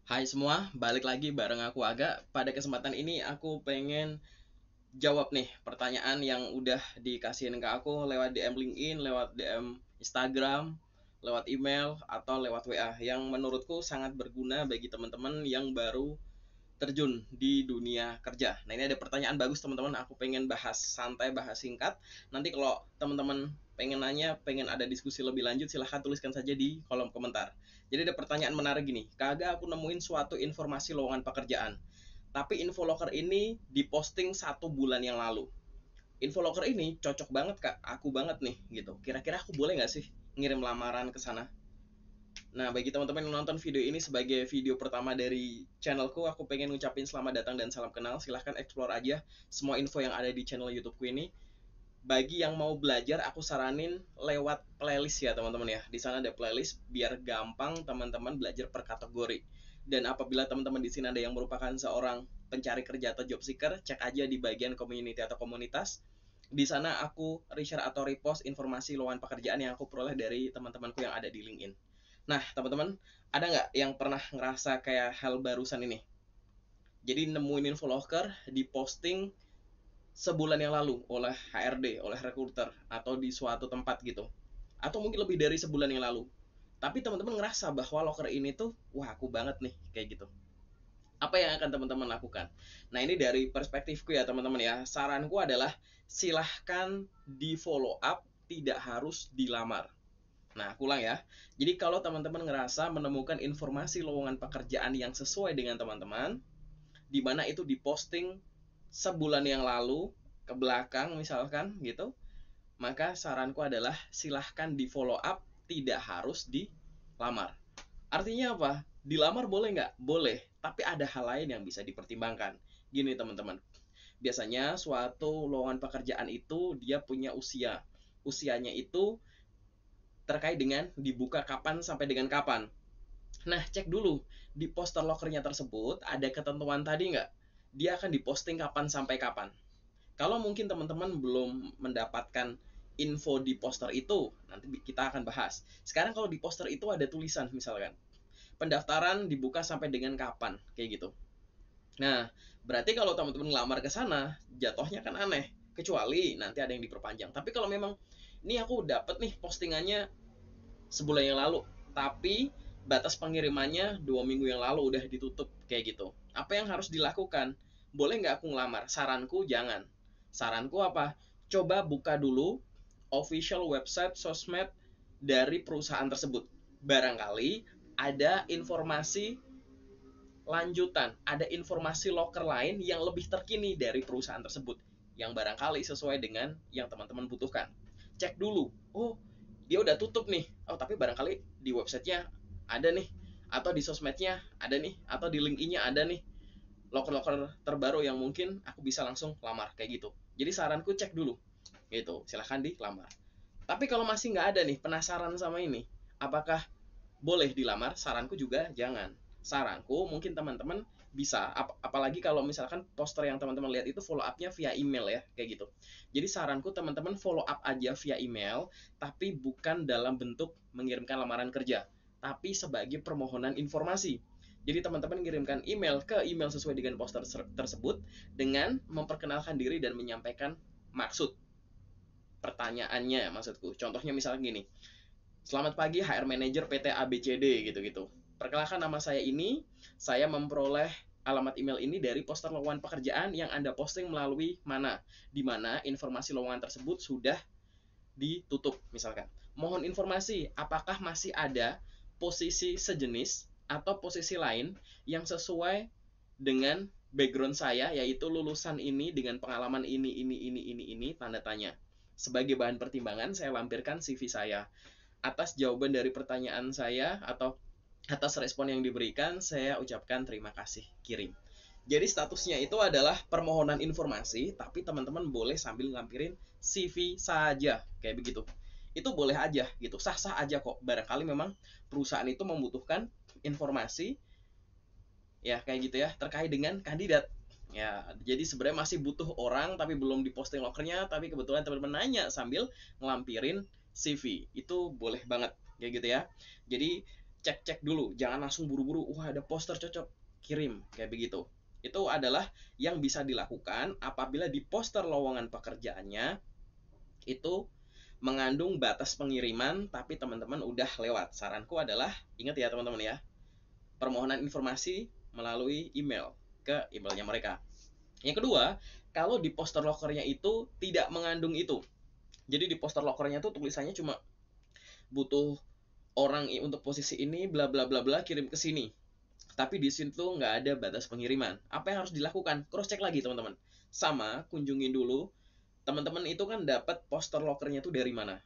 Hai semua, balik lagi bareng aku Aga. Pada kesempatan ini aku pengen jawab nih pertanyaan yang udah dikasihin ke aku lewat DM LinkedIn, lewat DM Instagram, lewat email, atau lewat WA yang menurutku sangat berguna bagi teman-teman yang baru terjun di dunia kerja. Nah, ini ada pertanyaan bagus teman-teman, aku pengen bahas santai, bahas singkat. Nanti kalau teman-teman pengen nanya, pengen ada diskusi lebih lanjut, silahkan tuliskan saja di kolom komentar. Jadi ada pertanyaan menarik gini, kagak aku nemuin suatu informasi lowongan pekerjaan, tapi infoloker ini diposting 1 bulan yang lalu. Infoloker ini cocok banget kak, aku banget nih gitu. Kira-kira aku boleh nggak sih ngirim lamaran ke sana? Nah, bagi teman-teman yang nonton video ini sebagai video pertama dari channelku, aku pengen ngucapin selamat datang dan salam kenal. Silahkan explore aja semua info yang ada di channel YouTubeku ini. Bagi yang mau belajar, aku saranin lewat playlist ya teman-teman ya. Di sana ada playlist biar gampang teman-teman belajar per kategori. Dan apabila teman-teman di sini ada yang merupakan seorang pencari kerja atau job seeker, cek aja di bagian community atau komunitas. Di sana aku reshare atau repost informasi lowongan pekerjaan yang aku peroleh dari teman-temanku yang ada di LinkedIn. Nah, teman-teman, ada nggak yang pernah ngerasa kayak hal barusan ini? Jadi nemuin info locker di posting sebulan yang lalu oleh HRD, oleh recruiter, atau di suatu tempat gitu. Atau mungkin lebih dari sebulan yang lalu. Tapi teman-teman ngerasa bahwa locker ini tuh, wah aku banget nih, kayak gitu. Apa yang akan teman-teman lakukan? Nah, ini dari perspektifku ya teman-teman ya. Saranku adalah silahkan di follow up, tidak harus dilamar. Nah, aku ulang ya. Jadi kalau teman-teman ngerasa menemukan informasi lowongan pekerjaan yang sesuai dengan teman-teman, di mana itu diposting sebulan yang lalu ke belakang misalkan gitu, maka saranku adalah silahkan di follow up, tidak harus dilamar. Artinya apa? Dilamar boleh nggak? Boleh, tapi ada hal lain yang bisa dipertimbangkan. Gini teman-teman, biasanya suatu lowongan pekerjaan itu dia punya usia. Usianya itu terkait dengan dibuka kapan sampai dengan kapan. Nah, cek dulu di poster lokernya tersebut ada ketentuan tadi nggak? Dia akan diposting kapan sampai kapan. Kalau mungkin teman-teman belum mendapatkan info di poster itu, nanti kita akan bahas. Sekarang kalau di poster itu ada tulisan misalkan, pendaftaran dibuka sampai dengan kapan, kayak gitu. Nah, berarti kalau teman-teman ngelamar ke sana, jatuhnya kan aneh. Kecuali nanti ada yang diperpanjang. Tapi kalau memang ini aku dapat nih postingannya sebulan yang lalu, tapi batas pengirimannya 2 minggu yang lalu udah ditutup kayak gitu. Apa yang harus dilakukan? Boleh nggak aku ngelamar? Saranku jangan. Saranku apa? Coba buka dulu official website sosmed dari perusahaan tersebut. Barangkali ada informasi lanjutan, ada informasi loker lain yang lebih terkini dari perusahaan tersebut yang barangkali sesuai dengan yang teman-teman butuhkan. Cek dulu, oh dia udah tutup nih, oh tapi barangkali di websitenya ada nih, atau di sosmednya ada nih, atau di LinkedIn-nya ada nih loker-loker terbaru yang mungkin aku bisa langsung lamar kayak gitu. Jadi saranku cek dulu gitu, silahkan dilamar. Tapi kalau masih nggak ada nih, penasaran sama ini, apakah boleh dilamar? Saranku juga jangan. Saranku mungkin teman-teman bisa, apalagi kalau misalkan poster yang teman-teman lihat itu follow up-nya via email ya, kayak gitu. Jadi saranku teman-teman follow up aja via email, tapi bukan dalam bentuk mengirimkan lamaran kerja, tapi sebagai permohonan informasi. Jadi teman-teman mengirimkan email ke email sesuai dengan poster tersebut dengan memperkenalkan diri dan menyampaikan maksud pertanyaannya, maksudku. Contohnya misalnya gini, selamat pagi HR Manager PT ABCD gitu-gitu. Perkenalkan nama saya ini, saya memperoleh alamat email ini dari poster lowongan pekerjaan yang Anda posting melalui mana, di mana informasi lowongan tersebut sudah ditutup misalkan. Mohon informasi, apakah masih ada posisi sejenis atau posisi lain yang sesuai dengan background saya, yaitu lulusan ini dengan pengalaman ini, tanda tanya. Sebagai bahan pertimbangan, saya lampirkan CV saya. Atas jawaban dari pertanyaan saya atau atas respon yang diberikan, saya ucapkan terima kasih, kirim. Jadi statusnya itu adalah permohonan informasi, tapi teman-teman boleh sambil ngampirin CV saja, kayak begitu. Itu boleh aja gitu, sah-sah aja kok. Barangkali memang perusahaan itu membutuhkan informasi ya kayak gitu ya terkait dengan kandidat. Ya, jadi sebenarnya masih butuh orang tapi belum diposting lokernya, tapi kebetulan teman-teman nanya sambil ngelampirin CV. Itu boleh banget kayak gitu ya. Jadi cek-cek dulu, jangan langsung buru-buru, wah ada poster cocok, kirim, kayak begitu. Itu adalah yang bisa dilakukan apabila di poster lowongan pekerjaannya itu mengandung batas pengiriman tapi teman-teman udah lewat. Saranku adalah, ingat ya teman-teman ya, permohonan informasi melalui email ke emailnya mereka. Yang kedua, kalau di poster lokernya itu tidak mengandung itu. Jadi di poster lokernya tuh tulisannya cuma butuh orang untuk posisi ini bla bla bla bla kirim ke sini. Tapi di situ nggak ada batas pengiriman. Apa yang harus dilakukan? Cross check lagi teman-teman. Sama, kunjungin dulu teman-teman itu kan dapat poster lokernya itu dari mana.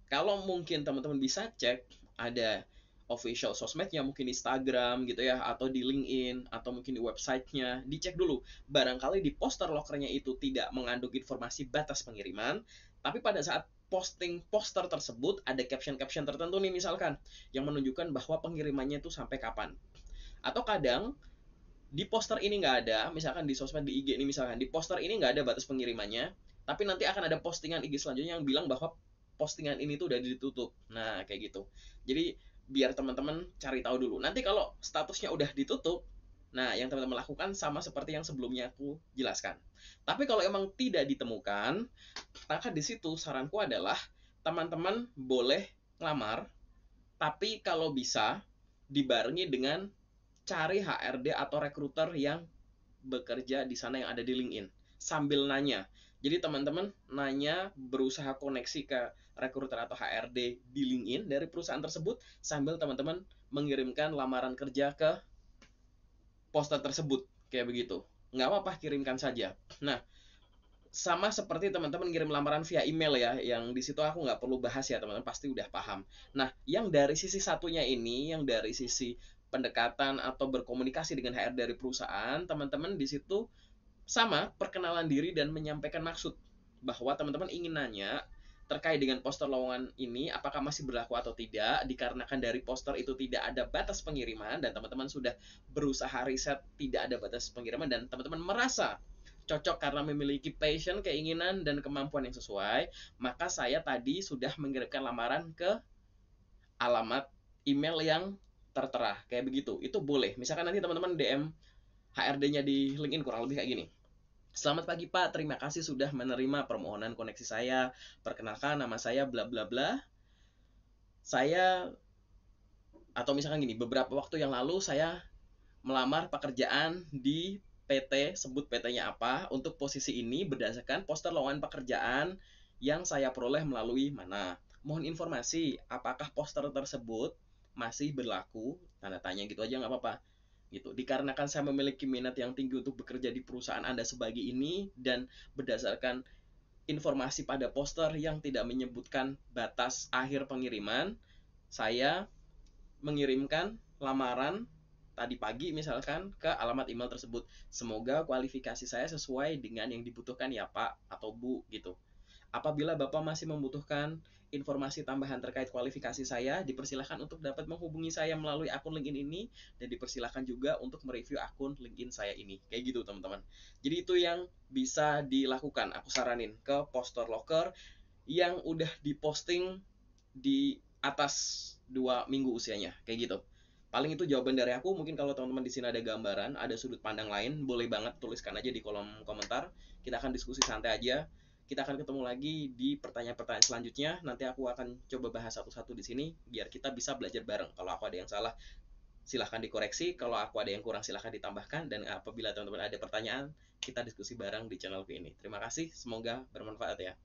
Kalau mungkin teman-teman bisa cek ada official sosmednya, mungkin Instagram gitu ya, atau di LinkedIn, atau mungkin di websitenya, dicek dulu. Barangkali di poster lokernya itu tidak mengandung informasi batas pengiriman, tapi pada saat posting poster tersebut ada caption-caption tertentu nih misalkan, yang menunjukkan bahwa pengirimannya itu sampai kapan. Atau kadang di poster ini nggak ada, misalkan di sosmed di IG ini misalkan, di poster ini nggak ada batas pengirimannya, tapi nanti akan ada postingan IG selanjutnya yang bilang bahwa postingan ini tuh udah ditutup. Nah, kayak gitu. Jadi biar teman-teman cari tahu dulu. Nanti kalau statusnya udah ditutup, nah yang teman-teman lakukan sama seperti yang sebelumnya aku jelaskan. Tapi kalau emang tidak ditemukan, maka di situ saranku adalah teman-teman boleh ngelamar, tapi kalau bisa dibarengi dengan cari HRD atau recruiter yang bekerja di sana yang ada di LinkedIn sambil nanya. Jadi teman-teman nanya, berusaha koneksi ke recruiter atau HRD di LinkedIn dari perusahaan tersebut sambil teman-teman mengirimkan lamaran kerja ke poster tersebut, kayak begitu. Nggak apa-apa, kirimkan saja. Nah, sama seperti teman-teman ngirim lamaran via email ya, yang di situ aku nggak perlu bahas ya, teman-teman pasti udah paham. Nah, yang dari sisi satunya ini, yang dari sisi pendekatan atau berkomunikasi dengan HR dari perusahaan, teman-teman di situ sama perkenalan diri dan menyampaikan maksud bahwa teman-teman ingin nanya terkait dengan poster lowongan ini apakah masih berlaku atau tidak, dikarenakan dari poster itu tidak ada batas pengiriman dan teman-teman sudah berusaha riset tidak ada batas pengiriman dan teman-teman merasa cocok karena memiliki passion, keinginan, dan kemampuan yang sesuai, maka saya tadi sudah mengirimkan lamaran ke alamat email yang tertera, kayak begitu. Itu boleh. Misalkan nanti teman-teman DM HRD-nya di LinkedIn kurang lebih kayak gini. Selamat pagi Pak, terima kasih sudah menerima permohonan koneksi saya. Perkenalkan nama saya bla bla bla. Saya atau misalkan gini, beberapa waktu yang lalu saya melamar pekerjaan di PT, sebut PT-nya apa, untuk posisi ini berdasarkan poster lowongan pekerjaan yang saya peroleh melalui mana. Mohon informasi, apakah poster tersebut masih berlaku? Tanda tanya gitu aja nggak apa-apa. Gitu. Dikarenakan saya memiliki minat yang tinggi untuk bekerja di perusahaan Anda sebagai ini dan berdasarkan informasi pada poster yang tidak menyebutkan batas akhir pengiriman, saya mengirimkan lamaran tadi pagi misalkan ke alamat email tersebut. Semoga kualifikasi saya sesuai dengan yang dibutuhkan ya Pak atau Bu gitu. Apabila Bapak masih membutuhkan informasi tambahan terkait kualifikasi saya, dipersilahkan untuk dapat menghubungi saya melalui akun LinkedIn ini dan dipersilahkan juga untuk mereview akun LinkedIn saya ini. Kayak gitu teman-teman. Jadi itu yang bisa dilakukan. Aku saranin ke poster locker yang udah diposting di atas 2 minggu usianya. Kayak gitu. Paling itu jawaban dari aku. Mungkin kalau teman-teman di sini ada gambaran, ada sudut pandang lain, boleh banget tuliskan aja di kolom komentar. Kita akan diskusi santai aja. Kita akan ketemu lagi di pertanyaan-pertanyaan selanjutnya. Nanti aku akan coba bahas satu-satu di sini biar kita bisa belajar bareng. Kalau aku ada yang salah, silahkan dikoreksi. Kalau aku ada yang kurang, silahkan ditambahkan. Dan apabila teman-teman ada pertanyaan, kita diskusi bareng di channelku ini. Terima kasih, semoga bermanfaat ya.